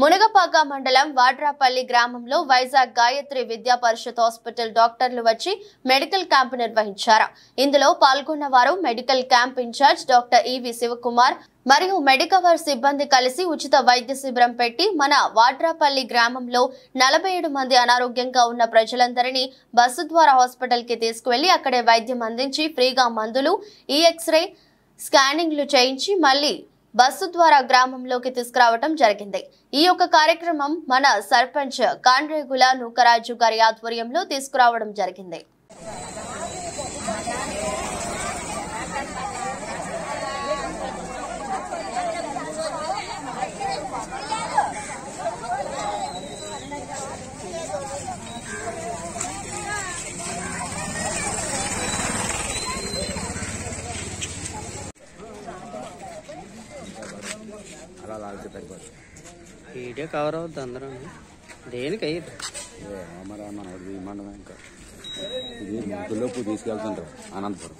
మునగపాక మండలం వాడ్రాపల్లి గ్రామంలో వైజాగ్ గాయత్రి విద్యా పరిషత్ హాస్పిటల్ డాక్టర్లు వచ్చి మెడికల్ క్యాంప్ నిర్వహించారు. ఇందులో పాల్గొన్న వారు మెడికల్ క్యాంప్ ఇన్ఛార్జ్ డాక్టర్ ఈవి శివకుమార్ మరియు మెడికవర్ సిబ్బంది కలిసి ఉచిత వైద్య శిబిరం పెట్టి మన వాడ్రాపల్లి గ్రామంలో 47 మంది అనారోగ్యంగా ఉన్న ప్రజలందరినీ బస్సు ద్వారా హాస్పిటల్ కి తీసుకువెళ్లి అక్కడే వైద్యం అందించి ఫ్రీగా మందులు, ఎక్స్రే, స్కానింగ్లు చేయించి మళ్లీ బస్సు ద్వారా గ్రామంలోకి తీసుకురావడం జరిగింది. ఈ యొక్క కార్యక్రమం మన సర్పంచ్ కాండ్రేగుల నూకరాజు గారి ఆధ్వర్యంలో తీసుకురావడం జరిగింది. వీడియో కవర్ అవుద్ది అందరూ దేనికి అయ్యింది మరి మన విమానం ఇంకా ఇది ముగ్గులోపు తీసుకెళ్తుంటారు అనంతపురం.